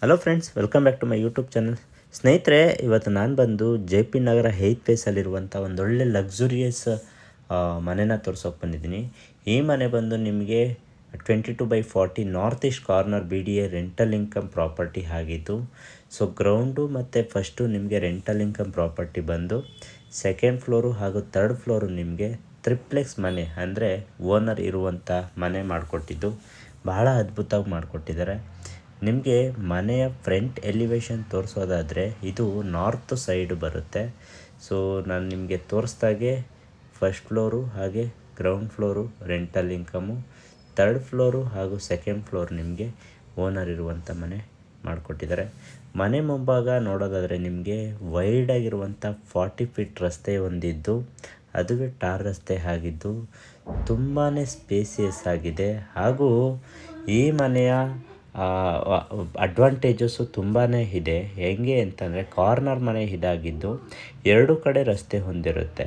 Hello friends, welcome back to my YouTube channel. ಸ್ನೇಹಿತರೆ, ಇವತ್ತು ನಾನು ಬಂದು ಜೆ ಪಿ ನಗರ ಹೇತ್ ಫೇಸಲ್ಲಿರುವಂಥ ಒಂದೊಳ್ಳೆ ಲಕ್ಸುರಿಯಸ್ ಮನೆನ ತೋರ್ಸೋಕೆ ಬಂದಿದ್ದೀನಿ. ಈ ಮನೆ ಬಂದು ನಿಮಗೆ 22/40 north East corner BDA rental income property ಆಗಿದ್ದು. ಸೊ ಗ್ರೌಂಡು ಮತ್ತು ಫಸ್ಟು ನಿಮಗೆ ರೆಂಟಲ್ ಇನ್ಕಮ್ ಪ್ರಾಪರ್ಟಿ ಬಂದು ಸೆಕೆಂಡ್ ಫ್ಲೋರು ಹಾಗೂ ಥರ್ಡ್ ಫ್ಲೋರು ನಿಮಗೆ ಟ್ರಿಪ್ಲೆಕ್ಸ್ ಮನೆ ಅಂದರೆ ಓನರ್ ಇರುವಂಥ ಮನೆ ಮಾಡಿಕೊಟ್ಟಿದ್ದು. ಬಹಳ ಅದ್ಭುತವಾಗಿ ಮಾಡಿಕೊಟ್ಟಿದ್ದಾರೆ. ನಿಮಗೆ ಮನೆಯ ಫ್ರಂಟ್ ಎಲಿವೇಶನ್ ತೋರಿಸೋದಾದರೆ ಇದು ನಾರ್ತ್ ಸೈಡ್ ಬರುತ್ತೆ. ಸೊ ನಾನು ನಿಮಗೆ ತೋರಿಸ್ದಾಗೆ ಫಸ್ಟ್ ಫ್ಲೋರು ಹಾಗೆ ground floor rental income, third floor ಹಾಗೂ ಸೆಕೆಂಡ್ ಫ್ಲೋರ್ ನಿಮಗೆ ಓನರ್ ಇರುವಂಥ ಮನೆ ಮಾಡಿಕೊಟ್ಟಿದ್ದಾರೆ. ಮನೆ ಮುಂಭಾಗ ನೋಡೋದಾದರೆ ನಿಮಗೆ ವೈಡಾಗಿರುವಂಥ 40 ಫೀಟ್ ರಸ್ತೆ ಹೊಂದಿದ್ದು, ಅದುವೇ ಟಾರ್ ರಸ್ತೆ ಆಗಿದ್ದು ತುಂಬಾ ಸ್ಪೇಸಿಯಸ್ ಆಗಿದೆ. ಹಾಗೂ ಈ ಮನೆಯ ಅಡ್ವಾಂಟೇಜಸ್ಸು ತುಂಬಾ ಇದೆ. ಹೆಂಗೆ ಅಂತಂದರೆ ಕಾರ್ನರ್ ಮನೆ ಇದಾಗಿದ್ದು ಎರಡು ಕಡೆ ರಸ್ತೆ ಹೊಂದಿರುತ್ತೆ.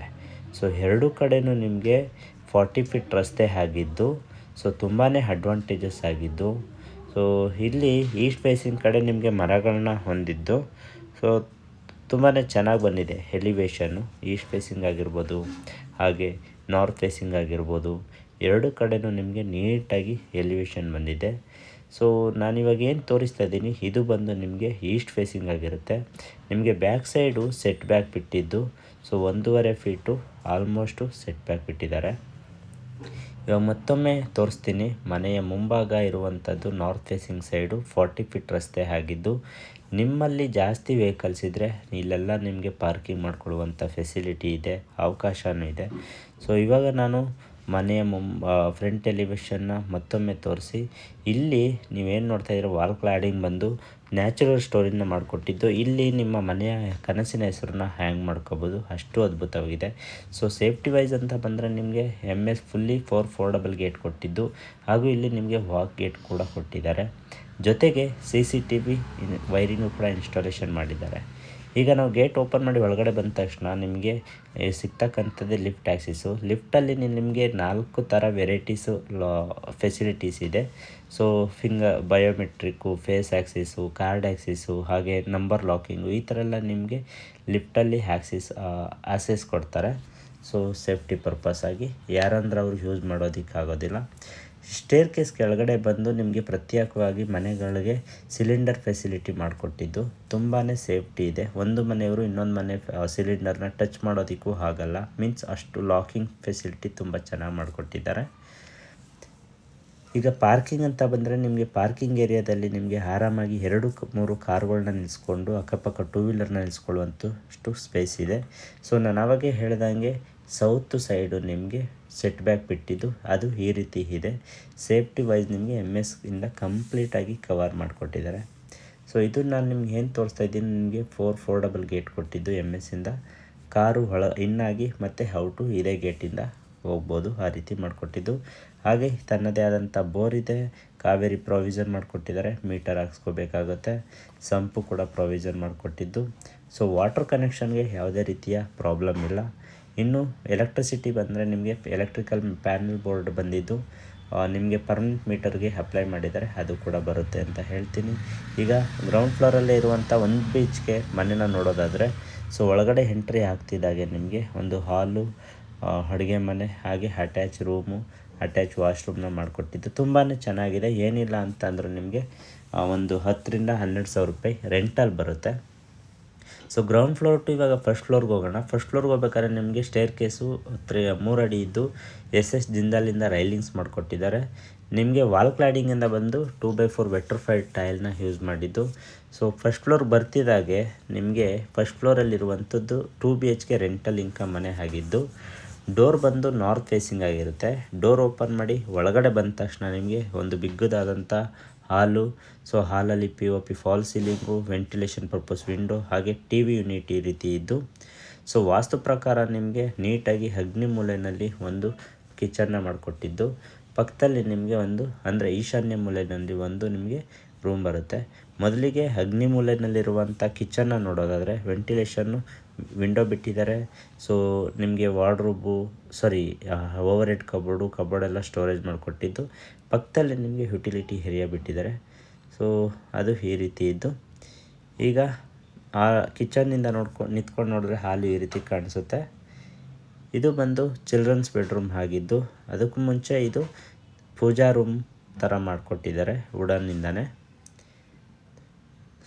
ಸೊ ಎರಡು ಕಡೆಯೂ ನಿಮಗೆ 40 ಫೀಟ್ ರಸ್ತೆ ಆಗಿದ್ದು, ಸೊ ತುಂಬಾ ಅಡ್ವಾಂಟೇಜಸ್ ಆಗಿದ್ದು. ಸೊ ಇಲ್ಲಿ ಈಸ್ಟ್ ಫೇಸಿಂಗ್ ಕಡೆ ನಿಮಗೆ ಮರಗಳನ್ನ ಹೊಂದಿದ್ದು, ಸೊ ತುಂಬಾ ಚೆನ್ನಾಗಿ ಬಂದಿದೆ ಎಲಿವೇಶನ್ನು. ಈಸ್ಟ್ ಫೇಸಿಂಗ್ ಆಗಿರ್ಬೋದು ಹಾಗೆ ನಾರ್ತ್ ಫೇಸಿಂಗ್ ಆಗಿರ್ಬೋದು, ಎರಡು ಕಡೆಯೂ ನಿಮಗೆ ನೀಟಾಗಿ ಎಲಿವೇಶನ್ ಬಂದಿದೆ. ಸೊ ನಾನಿವಾಗ ಏನು ತೋರಿಸ್ತಾ ಇದ್ದೀನಿ ಇದು ಬಂದು ನಿಮಗೆ ಈಸ್ಟ್ ಫೇಸಿಂಗ್ ಆಗಿರುತ್ತೆ. ನಿಮಗೆ ಬ್ಯಾಕ್ ಸೈಡು ಸೆಟ್ ಬ್ಯಾಕ್ ಬಿಟ್ಟಿದ್ದು, so 1.5 feet almost set back ಬಿಟ್ಟಿದ್ದಾರೆ. ಇವಾಗ ಮತ್ತೊಮ್ಮೆ ತೋರಿಸ್ತೀನಿ. ಮನೆಯ ಮುಂಭಾಗ ಇರುವಂಥದ್ದು ನಾರ್ತ್ ಫೇಸಿಂಗ್ ಸೈಡು 40 ಫೀಟ್ ರಸ್ತೆ ಆಗಿದ್ದು, ನಿಮ್ಮಲ್ಲಿ ಜಾಸ್ತಿ ವೆಹಿಕಲ್ಸ್ ಇದ್ದರೆ ಇಲ್ಲೆಲ್ಲ ನಿಮಗೆ ಪಾರ್ಕಿಂಗ್ ಮಾಡಿಕೊಡುವಂಥ ಫೆಸಿಲಿಟಿ ಇದೆ, ಅವಕಾಶವೂ ಇದೆ. ಸೊ ಇವಾಗ ನಾನು ಮನೆಯ ಫ್ರಂಟ್ ಎಲಿವೇಶನ್ನ ಮತ್ತೊಮ್ಮೆ ತೋರಿಸಿ, ಇಲ್ಲಿ ನೀವೇನು ನೋಡ್ತಾಯಿದ್ದೀರ ವಾಲ್ ಕ್ಲಾಡಿಂಗ್ ಬಂದು ನ್ಯಾಚುರಲ್ ಸ್ಟೋರಿನ ಮಾಡಿಕೊಟ್ಟಿದ್ದು. ಇಲ್ಲಿ ನಿಮ್ಮ ಮನೆಯ ಕನಸಿನ ಹೆಸರನ್ನ ಹ್ಯಾಂಗ್ ಮಾಡ್ಕೋಬೋದು, ಅಷ್ಟು ಅದ್ಭುತವಾಗಿದೆ. ಸೊ ಸೇಫ್ಟಿ ವೈಸ್ ಅಂತ ಬಂದರೆ ನಿಮಗೆ MS ಫುಲ್ಲಿ 4 ಫೋಲ್ಡಬಲ್ ಗೇಟ್ ಕೊಟ್ಟಿದ್ದು, ಹಾಗೂ ಇಲ್ಲಿ ನಿಮಗೆ ವಾಕ್ ಗೇಟ್ ಕೂಡ ಕೊಟ್ಟಿದ್ದಾರೆ. ಜೊತೆಗೆ CCTV ವೈರಿಂಗು ಕೂಡ ಇನ್ಸ್ಟಾಲೇಷನ್ ಮಾಡಿದ್ದಾರೆ. ಈಗ ನಾವು ಗೇಟ್ ಓಪನ್ ಮಾಡಿ ಒಳಗಡೆ ಬಂದ ತಕ್ಷಣ ನಿಮಗೆ ಸಿಗ್ತಕ್ಕಂಥದ್ದೇ ಲಿಫ್ಟ್ ಆ್ಯಕ್ಸಿಸು. ಲಿಫ್ಟಲ್ಲಿ ನಿಮಗೆ 4 ಥರ ವೆರೈಟೀಸು ಫೆಸಿಲಿಟೀಸ್ ಇದೆ. So biometric, face access, card access, ಹಾಗೆ ನಂಬರ್ ಲಾಕಿಂಗು, ಈ ಥರ ಎಲ್ಲ ನಿಮಗೆ ಲಿಫ್ಟಲ್ಲಿ ಆಕ್ಸೆಸ್ ಕೊಡ್ತಾರೆ. ಸೊ ಸೇಫ್ಟಿ ಪರ್ಪಸ್ ಆಗಿ ಯಾರಂದ್ರೆ ಅವ್ರಿಗೆ ಯೂಸ್ ಮಾಡೋದಕ್ಕಾಗೋದಿಲ್ಲ. ಸ್ಟೇರ್ ಕೇಸ್ ಕೆಳಗಡೆ ಬಂದು ನಿಮಗೆ ಪ್ರತ್ಯೇಕವಾಗಿ ಮನೆಗಳಿಗೆ ಸಿಲಿಂಡರ್ ಫೆಸಿಲಿಟಿ ಮಾಡಿಕೊಟ್ಟಿದ್ದು ತುಂಬಾ ಸೇಫ್ಟಿ ಇದೆ. ಒಂದು ಮನೆಯವರು ಇನ್ನೊಂದು ಮನೆ ಸಿಲಿಂಡರ್ನ ಟಚ್ ಮಾಡೋದಕ್ಕೂ ಆಗಲ್ಲ. ಮೀನ್ಸ್ ಅಷ್ಟು ಲಾಕಿಂಗ್ ಫೆಸಿಲಿಟಿ ತುಂಬ ಚೆನ್ನಾಗಿ ಮಾಡಿಕೊಟ್ಟಿದ್ದಾರೆ. ಈಗ ಪಾರ್ಕಿಂಗ್ ಅಂತ ಬಂದರೆ ನಿಮಗೆ ಪಾರ್ಕಿಂಗ್ ಏರಿಯಾದಲ್ಲಿ ನಿಮಗೆ ಆರಾಮಾಗಿ 2-3 ಕಾರುಗಳನ್ನ ನಿಲ್ಲಿಸ್ಕೊಂಡು ಅಕ್ಕಪಕ್ಕ 2 ವೀಲರ್ನ ನಿಲ್ಲಿಸ್ಕೊಳ್ಳುವಂಥಷ್ಟು ಸ್ಪೇಸ್ ಇದೆ. ಸೊ ನಾನು ಆವಾಗೇ ಹೇಳ್ದಂಗೆ ಸೌತ್ ಸೈಡು ನಿಮಗೆ ಸೆಟ್ ಬ್ಯಾಕ್ ಬಿಟ್ಟಿದ್ದು ಅದು ಈ ರೀತಿ ಇದೆ. ಸೇಫ್ಟಿ ವೈಸ್ ನಿಮಗೆ MS ಇಂದ ಕಂಪ್ಲೀಟಾಗಿ ಕವರ್ ಮಾಡಿಕೊಟ್ಟಿದ್ದಾರೆ. ಸೊ ಇದು ನಾನು ನಿಮ್ಗೆ ಏನು ತೋರಿಸ್ತಾ ಇದ್ದೀನಿ, ನಿಮಗೆ 4 ಫೋಲ್ಡಬಲ್ ಗೇಟ್ ಕೊಟ್ಟಿದ್ದು MS ಇಂದ ಕಾರು ಇನ್ನಾಗಿ ಮತ್ತು ಔಟು ಇದೇ ಗೇಟಿಂದ ಹೋಗ್ಬೋದು, ಆ ರೀತಿ ಮಾಡಿಕೊಟ್ಟಿದ್ದು. ಹಾಗೆ ತನ್ನದೇ ಆದಂಥ ಬೋರ್ ಇದೆ, ಕಾವೇರಿ ಪ್ರೊವಿಷನ್ ಮಾಡಿಕೊಟ್ಟಿದ್ದಾರೆ, ಮೀಟರ್ ಹಾಕ್ಸ್ಕೋಬೇಕಾಗುತ್ತೆ, ಸಂಪು ಕೂಡ ಪ್ರೊವಿಷನ್ ಮಾಡಿಕೊಟ್ಟಿದ್ದು. ಸೊ ವಾಟರ್ ಕನೆಕ್ಷನ್ಗೆ ಯಾವುದೇ ರೀತಿಯ ಪ್ರಾಬ್ಲಮ್ ಇಲ್ಲ. ಇನ್ನು ಎಲೆಕ್ಟ್ರಿಸಿಟಿ ಬಂದರೆ ನಿಮಗೆ ಎಲೆಕ್ಟ್ರಿಕಲ್ ಪ್ಯಾನಲ್ ಬೋರ್ಡ್ ಬಂದಿದ್ದು ನಿಮಗೆ ಪರ್ಮನೆಂಟ್ ಮೀಟರ್ಗೆ ಅಪ್ಲೈ ಮಾಡಿದ್ದಾರೆ, ಅದು ಕೂಡ ಬರುತ್ತೆ ಅಂತ ಹೇಳ್ತೀನಿ. ಈಗ ಗ್ರೌಂಡ್ ಫ್ಲೋರಲ್ಲೇ ಇರುವಂಥ 1 BHK ಮನೆನ ನೋಡೋದಾದರೆ, ಸೊ ಒಳಗಡೆ ಎಂಟ್ರಿ ಆಗ್ತಿದ್ದಾಗೆ ನಿಮಗೆ ಒಂದು ಹಾಲು, ಅಡುಗೆ ಮನೆ, ಹಾಗೆ ಅಟ್ಯಾಚ್ ರೂಮು, ಅಟ್ಯಾಚ್ ವಾಶ್ರೂಮ್ನ ಮಾಡಿಕೊಟ್ಟಿದ್ದು ತುಂಬಾ ಚೆನ್ನಾಗಿದೆ. ಏನಿಲ್ಲ ಅಂತಂದ್ರೆ ನಿಮಗೆ ಒಂದು 10,000 to 12,000 ರೂಪಾಯಿ ರೆಂಟಲ್ ಬರುತ್ತೆ. ಸೊ ಗ್ರೌಂಡ್ ಫ್ಲೋರ್ ಟು ಇವಾಗ ಫಸ್ಟ್ ಫ್ಲೋರ್ಗೆ ಹೋಗೋಣ. ಫಸ್ಟ್ ಫ್ಲೋರ್ಗೆ ಹೋಗ್ಬೇಕಾದ್ರೆ ನಿಮಗೆ ಸ್ಟೇರ್ ಕೇಸು 3 ಅಡಿ ಇದ್ದು SS ಜಿಂದಾಲಿಂದ ರೈಲಿಂಗ್ಸ್ ಮಾಡಿಕೊಟ್ಟಿದ್ದಾರೆ. ನಿಮಗೆ ವಾಲ್ ಕ್ಲಾಡಿಂಗಿಂದ ಬಂದು 2x4 ವೆಟ್ರಿಫೈಡ್ ಟೈಲ್ನ ಯೂಸ್ ಮಾಡಿದ್ದು. ಸೊ ಫಸ್ಟ್ ಫ್ಲೋರ್ ಬರ್ತಿದ್ದಾಗೆ ನಿಮಗೆ ಫಸ್ಟ್ ಫ್ಲೋರಲ್ಲಿರುವಂಥದ್ದು 2 BHK ರೆಂಟಲ್ ಇನ್ಕಮ್ ಮನೆ ಆಗಿದ್ದು, ಡೋರ್ ಬಂದು ನಾರ್ತ್ ಫೇಸಿಂಗ್ ಆಗಿರುತ್ತೆ. ಡೋರ್ ಓಪನ್ ಮಾಡಿ ಒಳಗಡೆ ಬಂದ ತಕ್ಷಣ ನಿಮಗೆ ಒಂದು ಬಿಗ್ಗದಾದಂಥ ಹಾಲು. ಸೊ ಹಾಲಲ್ಲಿ POP fall ceiling, ventilation purpose window, ಹಾಗೆ TV ಯೂನಿಟ್ ಈ ರೀತಿ ಇದ್ದು. ಸೊ ವಾಸ್ತು ಪ್ರಕಾರ ನಿಮಗೆ ನೀಟಾಗಿ ಅಗ್ನಿ ಮೂಲೆಯಲ್ಲಿ ಒಂದು ಕಿಚನ್ನ ಮಾಡಿಕೊಟ್ಟಿದ್ದು, ಪಕ್ಕದಲ್ಲಿ ನಿಮಗೆ ಒಂದು ಅಂದರೆ ಈಶಾನ್ಯ ಮೂಲೆಯಲ್ಲಿ ಒಂದು ನಿಮಗೆ ರೂಮ್ ಬರುತ್ತೆ. ಮೊದಲಿಗೆ ಅಗ್ನಿ ಮೂಲೆಯಲ್ಲಿರುವಂಥ ಕಿಚನ್ನ ನೋಡೋದಾದರೆ ವೆಂಟಿಲೇಷನ್ನು ವಿಂಡೋ ಬಿಟ್ಟಿದ್ದಾರೆ. ಸೊ ನಿಮಗೆ ವಾರ್ಡ್ರೋಬು ಓವರ್ ಹೆಡ್ ಕಬೋರ್ಡೆಲ್ಲ ಸ್ಟೋರೇಜ್ ಮಾಡಿಕೊಟ್ಟಿದ್ದು. ಪಕ್ಕದಲ್ಲಿ ನಿಮಗೆ ಯುಟಿಲಿಟಿ ಏರಿಯಾ ಬಿಟ್ಟಿದ್ದಾರೆ. ಸೊ ಅದು ಈ ರೀತಿ ಇದ್ದು. ಈಗ ಆ ಕಿಚನ್ನಿಂದ ನಿಂತ್ಕೊಂಡು ನೋಡಿದ್ರೆ ಹಾಲು ಈ ರೀತಿ ಕಾಣಿಸುತ್ತೆ. ಇದು ಬಂದು ಚಿಲ್ಡ್ರನ್ಸ್ ಬೆಡ್ರೂಮ್ ಆಗಿದ್ದು, ಅದಕ್ಕೂ ಮುಂಚೆ ಇದು ಪೂಜಾ ರೂಮ್ ಥರ ಮಾಡಿಕೊಟ್ಟಿದ್ದಾರೆ ವುಡನ್ನಿಂದನೇ.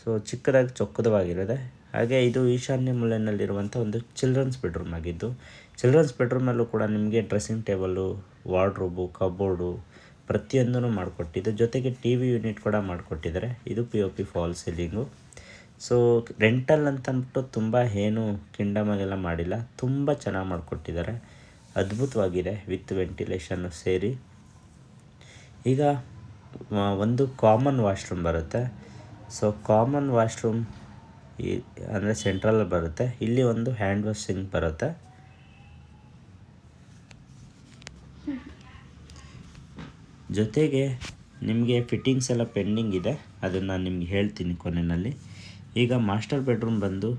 ಸೊ ಚಿಕ್ಕದಾಗಿ ಚೊಕ್ಕದವಾಗಿರುತ್ತೆ. ಹಾಗೆ ಇದು ಈಶಾನ್ಯ ಮೂಲೆಯಲ್ಲಿರುವಂಥ ಒಂದು ಚಿಲ್ಡ್ರನ್ಸ್ ಬೆಡ್ರೂಮ್ ಆಗಿದ್ದು, ಚಿಲ್ಡ್ರನ್ಸ್ ಬೆಡ್ರೂಮಲ್ಲೂ ಕೂಡ ನಿಮಗೆ ಡ್ರೆಸ್ಸಿಂಗ್ ಟೇಬಲು, ವಾರ್ಡ್ರೋಬು, ಕಬೋರ್ಡು ಪ್ರತಿಯೊಂದೂ ಮಾಡಿಕೊಟ್ಟಿದ್ದು. ಜೊತೆಗೆ ಟಿ ವಿ ಯೂನಿಟ್ ಕೂಡ ಮಾಡಿಕೊಟ್ಟಿದ್ದಾರೆ. ಇದು POP fall ceiling. So rental ಅಂತಂದ್ಬಿಟ್ಟು ತುಂಬ ಏನು ಕಿಂಡಮಾಗೆಲ್ಲ ಮಾಡಿಲ್ಲ, ತುಂಬ ಚೆನ್ನಾಗಿ ಮಾಡಿಕೊಟ್ಟಿದ್ದಾರೆ. ಅದ್ಭುತವಾಗಿದೆ ವಿತ್ ವೆಂಟಿಲೇಷನ್ನು ಸೇರಿ. ಈಗ ಒಂದು ಕಾಮನ್ ವಾಶ್ರೂಮ್ ಬರುತ್ತೆ. ಸೊ ಕಾಮನ್ ವಾಶ್ರೂಮ್ ಅಂದರೆ ಸೆಂಟ್ರಲ್ ಬರುತ್ತೆ. ಇಲ್ಲಿ ಒಂದು ಹ್ಯಾಂಡ್ ವಾಶ್ ಸಿಂಕ್ ಬರುತ್ತೆ. ಜೊತೆಗೆ ನಿಮಗೆ ಫಿಟ್ಟಿಂಗ್ಸ್ ಎಲ್ಲ ಪೆಂಡಿಂಗ್ ಇದೆ, ಅದನ್ನು ನಾನು ನಿಮ್ಗೆ ಹೇಳ್ತೀನಿ ಕೊನೆಯಲ್ಲಿ. ಈಗ ಮಾಸ್ಟರ್ ಬೆಡ್ರೂಮ್ ಬಂದು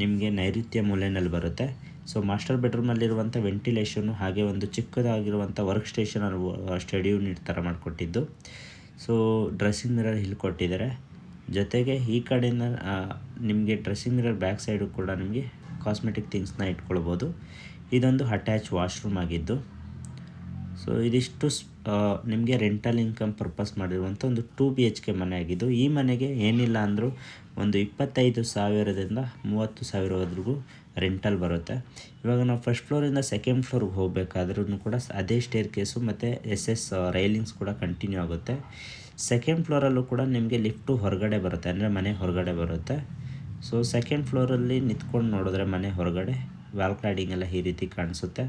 ನಿಮಗೆ ನೈಋತ್ಯ ಮೂಲೆಯಲ್ಲಿ ಬರುತ್ತೆ. ಸೊ ಮಾಸ್ಟರ್ ಬೆಡ್ರೂಮಲ್ಲಿರುವಂಥ ವೆಂಟಿಲೇಷನು, ಹಾಗೆ ಒಂದು ಚಿಕ್ಕದಾಗಿರುವಂಥ ವರ್ಕ್ ಸ್ಟೇಷನ್ ಸ್ಟಡಿ ಯೂನಿಟ್ ಥರ ಮಾಡಿಕೊಟ್ಟಿದ್ದು. ಸೊ ಡ್ರೆಸ್ಸಿಂಗ್ ಮಿರರ್ ಇಲ್ಲಿ ಕೊಟ್ಟಿದ್ದಾರೆ. ಜೊತೆಗೆ ಈ ಕಡೆಯಿಂದ ನಿಮಗೆ ಡ್ರೆಸ್ಸಿಂಗ್ ಮಿರರ್ ಬ್ಯಾಕ್ ಸೈಡು ಕೂಡ ನಿಮಗೆ ಕಾಸ್ಮೆಟಿಕ್ ಥಿಂಗ್ಸ್ನ ಇಟ್ಕೊಳ್ಬೋದು. ಇದೊಂದು ಅಟ್ಯಾಚ್ ವಾಶ್ರೂಮ್ ಆಗಿದ್ದು. ಸೊ ಇದಿಷ್ಟು ನಿಮಗೆ ರೆಂಟಲ್ ಇನ್ಕಮ್ ಪರ್ಪಸ್ ಮಾಡಿರುವಂಥ ಒಂದು 2 BHK ಮನೆ ಆಗಿದ್ದು. ಈ ಮನೆಗೆ ಏನಿಲ್ಲ ಅಂದರೂ ಒಂದು 25,000ದಿಂದ 30,000ವರೆಗೂ ರೆಂಟಲ್ ಬರುತ್ತೆ. ಇವಾಗ ನಾವು ಫಸ್ಟ್ ಫ್ಲೋರಿಂದ ಸೆಕೆಂಡ್ ಫ್ಲೋರ್ಗೆ ಹೋಗಬೇಕಾದ್ರೂ ಕೂಡ ಅದೇ ಸ್ಟೇರ್ ಕೇಸು ಮತ್ತು SS ರೈಲಿಂಗ್ಸ್ ಕೂಡ ಕಂಟಿನ್ಯೂ ಆಗುತ್ತೆ. ಸೆಕೆಂಡ್ ಫ್ಲೋರಲ್ಲೂ ಕೂಡ ನಿಮಗೆ ಲಿಫ್ಟು ಹೊರಗಡೆ ಬರುತ್ತೆ, ಅಂದರೆ ಮನೆ ಹೊರಗಡೆ ಬರುತ್ತೆ. ಸೊ ಸೆಕೆಂಡ್ ಫ್ಲೋರಲ್ಲಿ ನಿಂತ್ಕೊಂಡು ನೋಡಿದ್ರೆ ಮನೆ ಹೊರಗಡೆ ವ್ಯಾಲ್ಕ್ಲಾಡಿಂಗ್ ಎಲ್ಲ ಈ ರೀತಿ ಕಾಣಿಸುತ್ತೆ.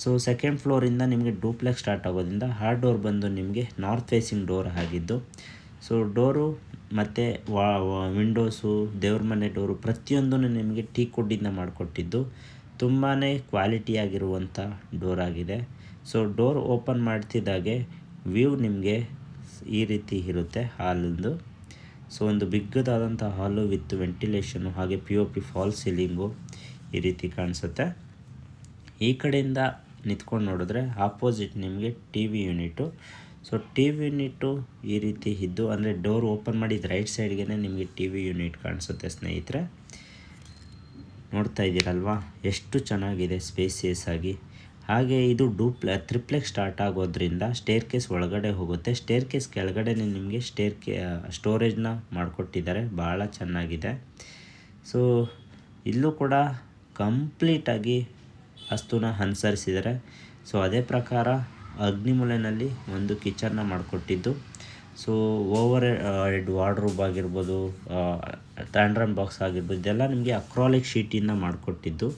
ಸೊ ಸೆಕೆಂಡ್ ಫ್ಲೋರಿಂದ ನಿಮಗೆ ಡೂಪ್ಲೆಕ್ಸ್ ಸ್ಟಾರ್ಟ್ ಆಗೋದ್ರಿಂದ ಆ ಡೋರ್ ಬಂದು ನಿಮಗೆ ನಾರ್ತ್ ಫೇಸಿಂಗ್ ಡೋರ್ ಆಗಿದ್ದು. ಸೊ ಡೋರು ಮತ್ತು ವಿಂಡೋಸು, ದೇವ್ರ ಮನೆ ಡೋರು ಪ್ರತಿಯೊಂದೂ ನಿಮಗೆ ಟೀಕ್ ವುಡ್ಡಿಂದ ಮಾಡಿಕೊಟ್ಟಿದ್ದು. ತುಂಬಾ ಕ್ವಾಲಿಟಿಯಾಗಿರುವಂಥ ಡೋರ್ ಆಗಿದೆ. ಸೊ ಡೋರ್ ಓಪನ್ ಮಾಡ್ತಿದ್ದಾಗೆ ವ್ಯೂ ನಿಮಗೆ ಈ ರೀತಿ ಇರುತ್ತೆ ಹಾಲಿಂದು. ಸೊ ಒಂದು ಬಿಗ್ಗದಾದಂಥ ಹಾಲು ವಿತ್ ವೆಂಟಿಲೇಷನು, ಹಾಗೆ POP ಫಾಲ್ ಸೀಲಿಂಗು ಈ ರೀತಿ ಕಾಣಿಸುತ್ತೆ. ಈ ಕಡೆಯಿಂದ ನಿಂತ್ಕೊಂಡು ನೋಡಿದ್ರೆ ಆಪೋಸಿಟ್ ನಿಮಗೆ T V unit. So T V unit ಈ ರೀತಿ ಇದ್ದು, ಅಂದರೆ ಡೋರ್ ಓಪನ್ ಮಾಡಿದ ರೈಟ್ ಸೈಡ್ಗೆ ನಿಮಗೆ ಟಿ ವಿ ಯೂನಿಟ್ ಕಾಣಿಸುತ್ತೆ ಸ್ನೇಹಿತರೆ. ನೋಡ್ತಾ ಇದ್ದೀರಲ್ವಾ ಎಷ್ಟು ಚೆನ್ನಾಗಿದೆ ಸ್ಪೇಸಿಯಸ್ ಆಗಿ. ಹಾಗೆ ಇದು ಟ್ರಿಪ್ಲೆಕ್ಸ್ ಸ್ಟಾರ್ಟ್ ಆಗೋದ್ರಿಂದ ಸ್ಟೇರ್ ಕೇಸ್ ಒಳಗಡೆ ಹೋಗುತ್ತೆ. ಸ್ಟೇರ್ ಕೇಸ್ ಕೆಳಗಡೆ ನಿಮಗೆ ಸ್ಟೋರೇಜ್ನ ಮಾಡಿಕೊಟ್ಟಿದ್ದಾರೆ, ಭಾಳ ಚೆನ್ನಾಗಿದೆ. ಸೊ ಇಲ್ಲೂ ಕೂಡ ಕಂಪ್ಲೀಟಾಗಿ ವಾಸ್ತುನ ಅನುಸರಿಸಿದ್ದಾರೆ. ಸೊ ಅದೇ ಪ್ರಕಾರ ಅಗ್ನಿಮೂಲೆಯಲ್ಲಿ ಒಂದು ಕಿಚನ್ನ ಮಾಡಿಕೊಟ್ಟಿದ್ದು. ಸೊ ಓವರ್ ಹೆಡ್ ವಾರ್ಡ್ರೋಬ್ ಆಗಿರ್ಬೋದು, ಟ್ಯಾಂಡ್ರಮ್ ಬಾಕ್ಸ್ ಆಗಿರ್ಬೋದು, ಇದೆಲ್ಲ ನಿಮಗೆ ಅಕ್ರಾಲಿಕ್ ಶೀಟಿಂದ ಮಾಡಿಕೊಟ್ಟಿದ್ದು.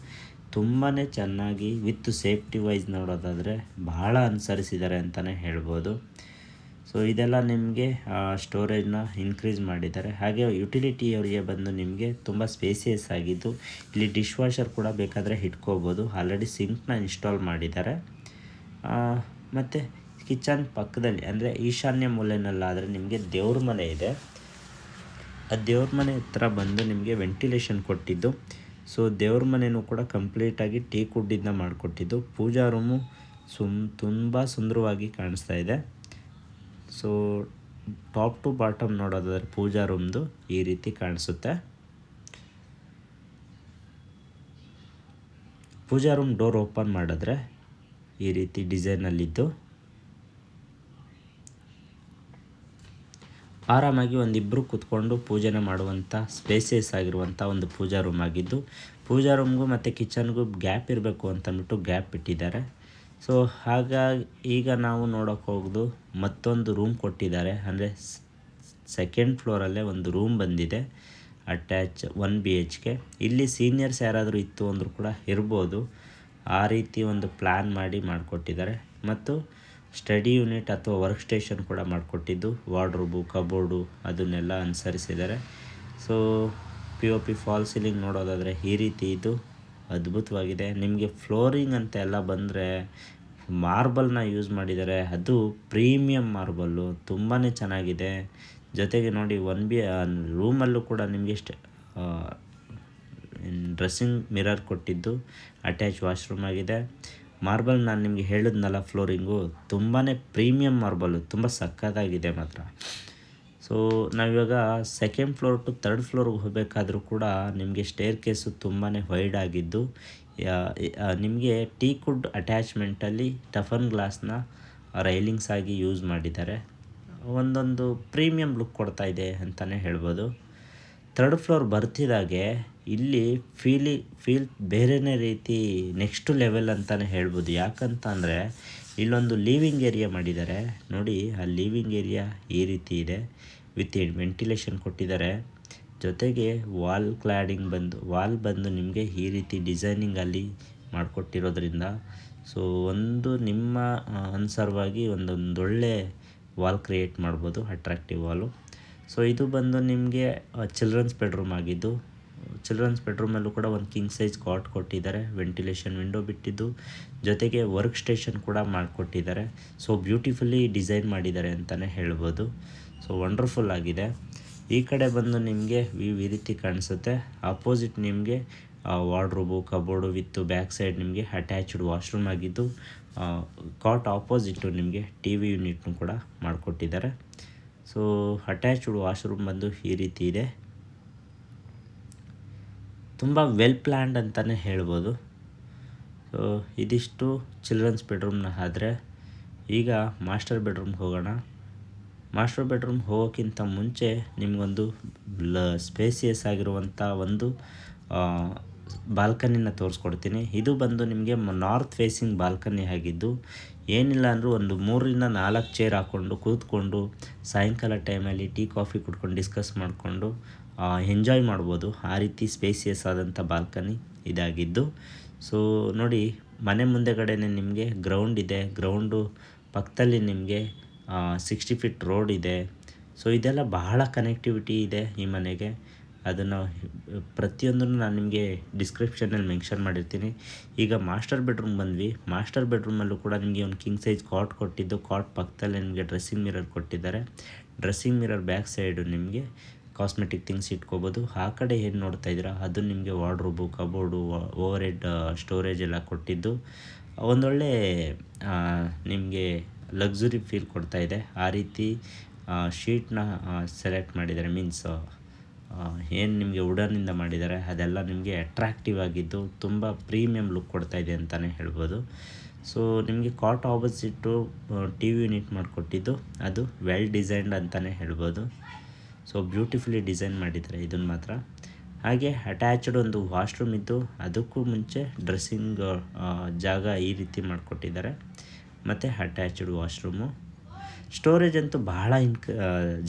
ತುಂಬಾ ಚೆನ್ನಾಗಿ ವಿತ್ ಸೇಫ್ಟಿ ವೈಸ್ ನೋಡೋದಾದರೆ ಬಹಳ ಅನುಸರಿಸಿದ್ದಾರೆ ಅಂತಲೇ ಹೇಳ್ಬೋದು. ಸೊ ಇದೆಲ್ಲ ನಿಮಗೆ ಸ್ಟೋರೇಜ್ನ ಇನ್ಕ್ರೀಸ್ ಮಾಡಿದ್ದಾರೆ. ಹಾಗೆ ಯುಟಿಲಿಟಿ ಏರಿಯಾ ಬಂದು ನಿಮಗೆ ತುಂಬ ಸ್ಪೇಸಿಯಸ್ ಆಗಿದ್ದು, ಇಲ್ಲಿ ಡಿಶ್ ವಾಷರ್ ಕೂಡ ಬೇಕಾದರೆ ಇಟ್ಕೋಬೋದು. ಆಲ್ರೆಡಿ ಸಿಂಕ್ನ ಇನ್ಸ್ಟಾಲ್ ಮಾಡಿದ್ದಾರೆ. ಮತ್ತು ಕಿಚನ್ ಪಕ್ಕದಲ್ಲಿ ಅಂದರೆ ಈಶಾನ್ಯ ಮೂಲೆಯಲ್ಲಾದರೆ ನಿಮಗೆ ದೇವ್ರ ಮನೆ ಇದೆ. ಆ ದೇವ್ರ ಮನೆ ಹತ್ರ ಬಂದು ನಿಮಗೆ ವೆಂಟಿಲೇಷನ್ ಕೊಟ್ಟಿದ್ದು. ಸೊ ದೇವ್ರ ಮನೆಯೂ ಕೂಡ ಕಂಪ್ಲೀಟಾಗಿ ಟೀಕ್ ವುಡ್ಡಿಂದ ಮಾಡಿಕೊಟ್ಟಿದ್ದು. ಪೂಜಾ ರೂಮು ತುಂಬ ಸುಂದರವಾಗಿ ಕಾಣಿಸ್ತಾ ಇದೆ. ಸೊ ಟಾಪ್ ಟು ಬಾಟಮ್ ನೋಡೋದಾದರೆ ಪೂಜಾ ರೂಮ್ದು ಈ ರೀತಿ ಕಾಣಿಸುತ್ತೆ. ಪೂಜಾ ರೂಮ್ ಡೋರ್ ಓಪನ್ ಮಾಡಿದ್ರೆ ಈ ರೀತಿ ಡಿಸೈನಲ್ಲಿದ್ದು ಆರಾಮಾಗಿ ಒಂದಿಬ್ಬರು ಕೂತ್ಕೊಂಡು ಪೂಜೆನ ಮಾಡುವಂಥ ಸ್ಪೇಸಿಯಸ್ ಆಗಿರುವಂಥ ಒಂದು ಪೂಜಾ ರೂಮ್ ಆಗಿದ್ದು, ಪೂಜಾ ರೂಮ್ಗೂ ಮತ್ತು ಕಿಚನ್ಗೂ ಗ್ಯಾಪ್ ಇರಬೇಕು ಅಂತಂದ್ಬಿಟ್ಟು ಗ್ಯಾಪ್ ಇಟ್ಟಿದ್ದಾರೆ. ಸೊ ಹಾಗಾಗಿ ಈಗ ನಾವು ನೋಡೋಕೆ ಹೋಗೋದು ಮತ್ತೊಂದು ರೂಮ್ ಕೊಟ್ಟಿದ್ದಾರೆ. ಅಂದರೆ ಸೆಕೆಂಡ್ ಫ್ಲೋರಲ್ಲೇ ಒಂದು ರೂಮ್ ಬಂದಿದೆ ಅಟ್ಯಾಚ್ 1 BHK. ಇಲ್ಲಿ ಸೀನಿಯರ್ಸ್ ಯಾರಾದರೂ ಇತ್ತು ಅಂದರೂ ಕೂಡ ಇರ್ಬೋದು, ಆ ರೀತಿ ಒಂದು ಪ್ಲ್ಯಾನ್ ಮಾಡಿ ಮಾಡಿಕೊಟ್ಟಿದ್ದಾರೆ. ಮತ್ತು ಸ್ಟಡಿ ಯೂನಿಟ್ ಅಥವಾ ವರ್ಕ್ ಸ್ಟೇಷನ್ ಕೂಡ ಮಾಡಿಕೊಟ್ಟಿದ್ದು, ವಾರ್ಡ್ರೋಬು, ಕಬೋರ್ಡು ಅದನ್ನೆಲ್ಲ ಅನುಸರಿಸಿದ್ದಾರೆ. ಸೊ POP ಫಾಲ್ ಸೀಲಿಂಗ್ ನೋಡೋದಾದರೆ ಈ ರೀತಿ ಇದು ಅದ್ಭುತವಾಗಿದೆ. ನಿಮಗೆ ಫ್ಲೋರಿಂಗ್ ಅಂತ ಎಲ್ಲ ಬಂದರೆ ಮಾರ್ಬಲ್ನ ಯೂಸ್ ಮಾಡಿದ್ದಾರೆ, ಅದು ಪ್ರೀಮಿಯಮ್ ಮಾರ್ಬಲ್ಲು, ತುಂಬಾ ಚೆನ್ನಾಗಿದೆ. ಜೊತೆಗೆ ನೋಡಿ ರೂಮಲ್ಲೂ ಕೂಡ ನಿಮಗೆ ಡ್ರೆಸ್ಸಿಂಗ್ ಮಿರರ್ ಕೊಟ್ಟಿದ್ದು, ಅಟ್ಯಾಚ್ ವಾಶ್ರೂಮ್ ಆಗಿದೆ. ಮಾರ್ಬಲ್ ನಾನು ನಿಮಗೆ ಹೇಳಿದ್ನಲ್ಲ ಫ್ಲೋರಿಂಗು ತುಂಬಾ ಪ್ರೀಮಿಯಮ್ ಮಾರ್ಬಲ್ಲು, ತುಂಬ ಸಕ್ಕತ್ತಾಗಿದೆ ಮಾತ್ರ. ಸೊ ಸೊ ನಾವಿವಾಗ ಸೆಕೆಂಡ್ ಫ್ಲೋರ್ ಟು ತರ್ಡ್ ಫ್ಲೋರ್ಗೆ ಹೋಗಬೇಕಾದ್ರೂ ಕೂಡ ನಿಮಗೆ ಸ್ಟೇರ್ ಕೇಸು ತುಂಬಾ ವೈಡ್ ಆಗಿದ್ದು ನಿಮಗೆ ಟೀಕ್ವುಡ್ ಅಟ್ಯಾಚ್ಮೆಂಟಲ್ಲಿ ಟಫನ್ ಗ್ಲಾಸ್ನ ರೈಲಿಂಗ್ಸ್ ಆಗಿ ಯೂಸ್ ಮಾಡಿದ್ದಾರೆ. ಒಂದೊಂದು ಪ್ರೀಮಿಯಂ ಲುಕ್ ಕೊಡ್ತಾ ಇದೆ ಅಂತಲೇ ಹೇಳ್ಬೋದು. ತರ್ಡ್ ಫ್ಲೋರ್ ಬರ್ತಿದ್ದಾಗೆ ಇಲ್ಲಿ ಫೀಲ್ ಬೇರೆಯೇ ರೀತಿ ನೆಕ್ಸ್ಟ್ ಲೆವೆಲ್ ಅಂತಲೇ ಹೇಳ್ಬೋದು. ಯಾಕಂತ ಅಂದರೆ ಇಲ್ಲೊಂದು ಲೀವಿಂಗ್ ಏರಿಯಾ ಮಾಡಿದ್ದಾರೆ ನೋಡಿ. ಆ ಲೀವಿಂಗ್ ಏರಿಯಾ ಈ ರೀತಿ ಇದೆ, ವಿತ್ ವೆಂಟಿಲೇಷನ್ ಕೊಟ್ಟಿದ್ದಾರೆ. ಜೊತೆಗೆ ವಾಲ್ ಬಂದು ನಿಮಗೆ ಈ ರೀತಿ ಡಿಸೈನಿಂಗಲ್ಲಿ ಮಾಡಿಕೊಟ್ಟಿರೋದ್ರಿಂದ ಸೊ ಒಂದು ನಿಮ್ಮ ಅನುಸಾರವಾಗಿ ಒಂದೊಳ್ಳೆ ವಾಲ್ ಕ್ರಿಯೇಟ್ ಮಾಡ್ಬೋದು, ಅಟ್ರಾಕ್ಟಿವ್ ವಾಲು. ಸೊ ಇದು ಬಂದು ನಿಮಗೆ ಚಿಲ್ಡ್ರನ್ಸ್ ಬೆಡ್ರೂಮ್ ಆಗಿದ್ದು, ಚಿಲ್ಡ್ರನ್ಸ್ ಬೆಡ್ರೂಮಲ್ಲೂ ಕೂಡ ಒಂದು ಕಿಂಗ್ ಸೈಜ್ ಕಾಟ್ ಕೊಟ್ಟಿದ್ದಾರೆ, ವೆಂಟಿಲೇಷನ್ ವಿಂಡೋ ಬಿಟ್ಟಿದ್ದು, ಜೊತೆಗೆ ವರ್ಕ್ ಸ್ಟೇಷನ್ ಕೂಡ ಮಾಡಿಕೊಟ್ಟಿದ್ದಾರೆ. ಸೊ ಬ್ಯೂಟಿಫುಲ್ಲಿ ಡಿಸೈನ್ ಮಾಡಿದ್ದಾರೆ ಅಂತಲೇ ಹೇಳ್ಬೋದು. ಸೊ ವಂಡರ್ಫುಲ್ ಆಗಿದೆ. ಈ ಕಡೆ ಬಂದು ನಿಮಗೆ ಈ ರೀತಿ ಕಾಣಿಸುತ್ತೆ. ಆಪೋಸಿಟ್ ನಿಮಗೆ wardrobe, cupboard with back side ನಿಮಗೆ ಅಟ್ಯಾಚ್ಡ್ ವಾಶ್ರೂಮ್ ಆಗಿದ್ದು, ಕಾಟ್ ಆಪೋಸಿಟ್ಟು ನಿಮಗೆ ಟಿ ವಿ ಯೂನಿಟ್ನು ಕೂಡ ಮಾಡಿಕೊಟ್ಟಿದ್ದಾರೆ. ಸೊ ಅಟ್ಯಾಚ್ಡ್ ವಾಶ್ರೂಮ್ ಬಂದು ಈ ರೀತಿ ಇದೆ. ತುಂಬ ವೆಲ್ ಪ್ಲ್ಯಾನ್ಡ್ ಅಂತಲೇ ಹೇಳ್ಬೋದು. ಸೊ ಇದಿಷ್ಟು ಚಿಲ್ಡ್ರನ್ಸ್ ಬೆಡ್ರೂಮ್ನ. ಆದರೆ ಈಗ ಮಾಸ್ಟರ್ ಬೆಡ್ರೂಮ್ಗೆ ಹೋಗೋಣ. ಮಾಸ್ಟರ್ ಬೆಡ್ರೂಮ್ ಹೋಗೋಕ್ಕಿಂತ ಮುಂಚೆ ನಿಮಗೊಂದು ಸ್ಪೇಸಿಯಸ್ ಆಗಿರುವಂಥ ಒಂದು ಬಾಲ್ಕನಿನ ತೋರಿಸ್ಕೊಡ್ತೀನಿ. ಇದು ಬಂದು ನಿಮಗೆ ನಾರ್ತ್ ಫೇಸಿಂಗ್ ಬಾಲ್ಕನಿ ಆಗಿದ್ದು, ಏನಿಲ್ಲ ಅಂದರೂ ಒಂದು 3-4 ಚೇರ್ ಹಾಕ್ಕೊಂಡು ಕೂತ್ಕೊಂಡು ಸಾಯಂಕಾಲ ಟೈಮಲ್ಲಿ ಟೀ ಕಾಫಿ ಕುಡ್ಕೊಂಡು ಡಿಸ್ಕಸ್ ಮಾಡಿಕೊಂಡು ಎಂಜಾಯ್ ಮಾಡ್ಬೋದು. ಆ ರೀತಿ ಸ್ಪೇಸಿಯಸ್ ಆದಂಥ ಬಾಲ್ಕನಿ ಇದಾಗಿದ್ದು. ಸೊ ನೋಡಿ, ಮನೆ ಮುಂದೆಗಡೆನೇ ನಿಮಗೆ ಗ್ರೌಂಡ್ ಇದೆ. ಗ್ರೌಂಡು ಪಕ್ಕದಲ್ಲಿ ನಿಮಗೆ 60 ಫೀಟ್ ರೋಡ್ ಇದೆ. ಸೊ ಇದೆಲ್ಲ ಬಹಳ ಕನೆಕ್ಟಿವಿಟಿ ಇದೆ ಈ ಮನೆಗೆ. ಅದನ್ನು ಪ್ರತಿಯೊಂದನ್ನು ನಾನು ನಿಮಗೆ ಡಿಸ್ಕ್ರಿಪ್ಷನಲ್ಲಿ ಮೆನ್ಷನ್ ಮಾಡಿರ್ತೀನಿ. ಈಗ ಮಾಸ್ಟರ್ ಬೆಡ್ರೂಮ್ ಬಂದ್ವಿ. ಮಾಸ್ಟರ್ ಬೆಡ್ರೂಮಲ್ಲೂ ಕೂಡ ನಿಮಗೆ ಒಂದು ಕಿಂಗ್ ಸೈಜ್ ಕಾಟ್ ಕೊಟ್ಟಿದ್ದು, ಕಾಟ್ ಪಕ್ಕದಲ್ಲಿ ನಿಮಗೆ ಡ್ರೆಸ್ಸಿಂಗ್ ಮಿರರ್ ಕೊಟ್ಟಿದ್ದಾರೆ. ಡ್ರೆಸ್ಸಿಂಗ್ ಮಿರರ್ ಬ್ಯಾಕ್ ಸೈಡು ನಿಮಗೆ ಕಾಸ್ಮೆಟಿಕ್ ಥಿಂಗ್ಸ್ ಇಟ್ಕೋಬೋದು. ಆ ಕಡೆ ಏನು ನೋಡ್ತಾ ಇದ್ದೀರಾ ಅದು ನಿಮಗೆ wardrobe, cupboard, over head storage ಎಲ್ಲ ಕೊಟ್ಟಿದ್ದು ಒಂದೊಳ್ಳೆ ನಿಮಗೆ ಲಕ್ಸುರಿ ಫೀಲ್ ಕೊಡ್ತಾ ಇದೆ. ಆ ರೀತಿ ಶೀಟ್ನ ಸೆಲೆಕ್ಟ್ ಮಾಡಿದ್ದಾರೆ. ಮೀನ್ಸ್ ಏನು ನಿಮಗೆ ವುಡನಿಂದ ಮಾಡಿದ್ದಾರೆ ಅದೆಲ್ಲ ನಿಮಗೆ ಅಟ್ರಾಕ್ಟಿವ್ ಆಗಿದ್ದು ತುಂಬ ಪ್ರೀಮಿಯಂ ಲುಕ್ ಕೊಡ್ತಾ ಇದೆ ಅಂತಲೇ ಹೇಳ್ಬೋದು. ಸೊ ನಿಮಗೆ ಕಾಟ್ ಆಪೋಸಿಟ್ಟು ಟಿ ವಿ ಯೂನಿಟ್ ಮಾಡಿಕೊಟ್ಟಿದ್ದು ಅದು ವೆಲ್ ಡಿಸೈನ್ಡ್ ಅಂತಲೇ ಹೇಳ್ಬೋದು. ಸೊ ಬ್ಯೂಟಿಫುಲಿ ಡಿಸೈನ್ ಮಾಡಿದ್ದಾರೆ ಇದನ್ನು ಮಾತ್ರ. ಹಾಗೆ ಅಟ್ಯಾಚ್ಡ್ ಒಂದು ವಾಶ್ರೂಮ್ ಇದ್ದು, ಅದಕ್ಕೂ ಮುಂಚೆ ಡ್ರೆಸ್ಸಿಂಗ್ ಜಾಗ ಈ ರೀತಿ ಮಾಡಿಕೊಟ್ಟಿದ್ದಾರೆ. ಮತ್ತು ಅಟ್ಯಾಚ್ಡ್ ವಾಶ್ರೂಮು. ಸ್ಟೋರೇಜ್ ಅಂತೂ ಬಹಳ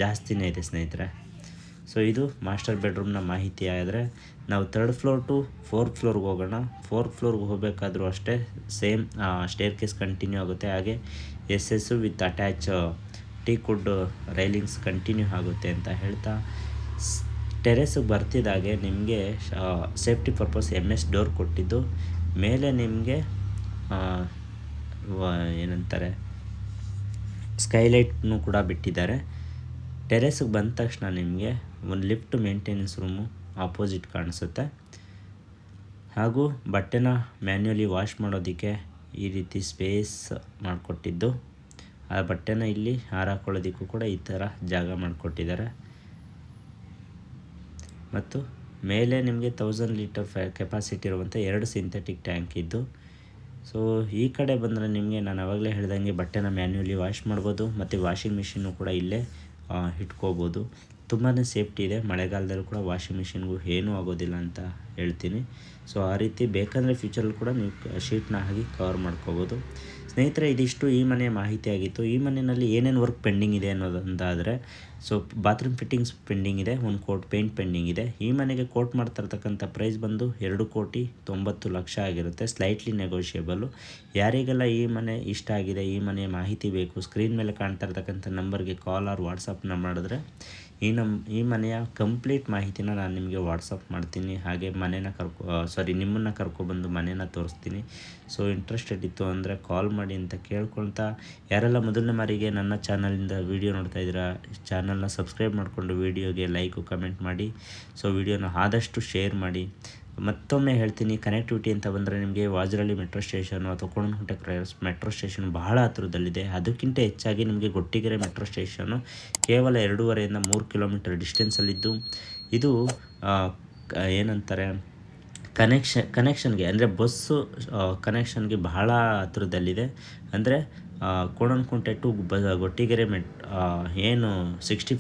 ಜಾಸ್ತಿನೇ ಇದೆ ಸ್ನೇಹಿತರೆ. ಸೊ ಇದು ಮಾಸ್ಟರ್ ಬೆಡ್ರೂಮ್ನ ಮಾಹಿತಿ. ಆದರೆ ನಾವು 3rd ಫ್ಲೋರ್ ಟು 4th ಫ್ಲೋರ್ಗೆ ಹೋಗೋಣ. 4th ಫ್ಲೋರ್ಗೆ ಹೋಗಬೇಕಾದ್ರೂ ಅಷ್ಟೇ ಸೇಮ್ ಸ್ಟೇರ್ ಕೇಸ್ ಕಂಟಿನ್ಯೂ ಆಗುತ್ತೆ. ಹಾಗೆ as with attach teakwood railings continue ಆಗುತ್ತೆ ಅಂತ ಹೇಳ್ತಾ, ಟೆರೆಸ್ಗೆ ಬರ್ತಿದ್ದಾಗೆ ನಿಮಗೆ ಸೇಫ್ಟಿ ಪರ್ಪಸ್ MS ಡೋರ್ ಕೊಟ್ಟಿದ್ದು, ಮೇಲೆ ನಿಮಗೆ ಏನಂತಾರೆ ಸ್ಕೈಲೈಟ್ನು ಕೂಡ ಬಿಟ್ಟಿದ್ದಾರೆ. ಟೆರೆಸ್ಗೆ ಬಂದ ತಕ್ಷಣ ನಿಮಗೆ ಒಂದು ಲಿಫ್ಟ್ ಮೇಂಟೆನೆನ್ಸ್ ರೂಮು ಆಪೋಸಿಟ್ ಕಾಣಿಸುತ್ತೆ. ಹಾಗೂ ಬಟ್ಟೆನ ಮ್ಯಾನ್ಯುಯಲಿ ವಾಶ್ ಮಾಡೋದಕ್ಕೆ ಈ ರೀತಿ ಸ್ಪೇಸ್ ಮಾಡಿಕೊಟ್ಟಿದ್ದು, ಆ ಬಟ್ಟೆನ ಇಲ್ಲಿ ಹಾರಾಕೊಳ್ಳೋದಕ್ಕೂ ಕೂಡ ಈ ಥರ ಜಾಗ ಮಾಡಿಕೊಟ್ಟಿದ್ದಾರೆ. ಮತ್ತು ಮೇಲೆ ನಿಮಗೆ 1000 ಲೀಟರ್ ಕೆಪಾಸಿಟಿ ಇರುವಂಥ 2 ಸಿಂಥೆಟಿಕ್ ಟ್ಯಾಂಕ್ ಇದ್ದು. ಸೊ ಈ ಕಡೆ ಬಂದರೆ ನಿಮಗೆ ನಾನು ಆವಾಗಲೇ ಹೇಳ್ದಂಗೆ ಬಟ್ಟೆನ ಮ್ಯಾನ್ಯುಯಲಿ ವಾಶ್ ಮಾಡ್ಬೋದು. ಮತ್ತು ವಾಷಿಂಗ್ ಮಿಷಿನ್ನು ಕೂಡ ಇಲ್ಲೇ ಇಟ್ಕೋಬೋದು. ತುಂಬಾ ಸೇಫ್ಟಿ ಇದೆ. ಮಳೆಗಾಲದಲ್ಲೂ ಕೂಡ ವಾಷಿಂಗ್ ಮಿಷಿನ್ಗೂ ಏನೂ ಆಗೋದಿಲ್ಲ ಅಂತ ಹೇಳ್ತೀನಿ. ಸೊ ಆ ರೀತಿ ಬೇಕಂದರೆ ಫ್ಯೂಚರಲ್ಲಿ ಕೂಡ ನೀವು ಶೀಟ್ನ ಹಾಕಿ ಕವರ್ ಮಾಡ್ಕೋಬೋದು. ಸ್ನೇಹಿತರೆ, ಇದಿಷ್ಟು ಈ ಮನೆಯ ಮಾಹಿತಿ ಆಗಿತ್ತು. ಈ ಮನೆಯಲ್ಲಿ ಏನೇನು ವರ್ಕ್ ಪೆಂಡಿಂಗ್ ಇದೆ ಅನ್ನೋದಂತಾದರೆ, ಸೊ ಬಾತ್ರೂಮ್ ಫಿಟ್ಟಿಂಗ್ಸ್ ಪೆಂಡಿಂಗ್ ಇದೆ, 1 ಕೋಟ್ ಪೇಂಟ್ ಪೆಂಡಿಂಗ್ ಇದೆ. ಈ ಮನೆಗೆ ಕೋಟ್ ಮಾಡ್ತಾ ಇರ್ತಕ್ಕಂಥ ಪ್ರೈಸ್ ಬಂದು 2,90,00,000 ಆಗಿರುತ್ತೆ. ಸ್ಲೈಟ್ಲಿ ನೆಗೋಷಿಯೇಬಲು. ಯಾರಿಗೆಲ್ಲ ಈ ಮನೆ ಇಷ್ಟ ಆಗಿದೆ, ಈ ಮನೆಯ ಮಾಹಿತಿ ಬೇಕು, ಸ್ಕ್ರೀನ್ ಮೇಲೆ ಕಾಣ್ತಾ ಇರ್ತಕ್ಕಂಥ ನಂಬರ್ಗೆ ಕಾಲ್ ಆರ್ ವಾಟ್ಸಪ್ನ ಮಾಡಿದ್ರೆ ಈ ಮನೆಯ ಕಂಪ್ಲೀಟ್ ಮಾಹಿತಿನ ನಾನು ನಿಮಗೆ ವಾಟ್ಸಪ್ ಮಾಡ್ತೀನಿ. ಹಾಗೆ ನಿಮ್ಮನ್ನು ಕರ್ಕೊಬಂದು ಮನೇನ ತೋರಿಸ್ತೀನಿ. ಸೊ ಇಂಟ್ರೆಸ್ಟೆಡ್ ಇತ್ತು ಅಂದರೆ ಕಾಲ್ ಮಾಡಿ ಅಂತ ಕೇಳ್ಕೊಳ್ತಾ, ಯಾರೆಲ್ಲ ಮೊದಲನೇ ಬಾರಿಗೆ ನನ್ನ ಚಾನಲಿಂದ ವೀಡಿಯೋ ನೋಡ್ತಾ ಇದ್ದೀರಾ, ಚಾನಲ್ನ ಸಬ್ಸ್ಕ್ರೈಬ್ ಮಾಡಿಕೊಂಡು ವೀಡಿಯೋಗೆ ಲೈಕು ಕಮೆಂಟ್ ಮಾಡಿ. ಸೊ ವಿಡಿಯೋನ ಆದಷ್ಟು ಶೇರ್ ಮಾಡಿ. ಮತ್ತೊಮ್ಮೆ ಹೇಳ್ತೀನಿ, ಕನೆಕ್ಟಿವಿಟಿ ಅಂತ ಬಂದರೆ ನಿಮಗೆ ವಾಜರಳ್ಳಿ ಮೆಟ್ರೋ ಸ್ಟೇಷನು ಅಥವಾ ಕೋಣನಕುಂಟೆ ಮೆಟ್ರೋ ಸ್ಟೇಷನ್ ಬಹಳ ಹತ್ರದಲ್ಲಿದೆ. ಅದಕ್ಕಿಂತ ಹೆಚ್ಚಾಗಿ ನಿಮಗೆ ಗೊಟ್ಟಿಗೆರೆ ಮೆಟ್ರೋ ಸ್ಟೇಷನ್ನು ಕೇವಲ 2.5 3 ಕಿಲೋಮೀಟರ್ ಡಿಸ್ಟೆನ್ಸಲ್ಲಿದ್ದು, ಇದು ಏನಂತಾರೆ ಕನೆಕ್ಷನ್ಗೆ ಅಂದರೆ ಬಸ್ಸು ಕನೆಕ್ಷನ್ಗೆ ಬಹಳ ಹತ್ರದಲ್ಲಿದೆ. ಅಂದರೆ ಕೋಣನಕುಂಟೆ ಟು ಗೊಟ್ಟಿಗೆರೆ ಏನು 60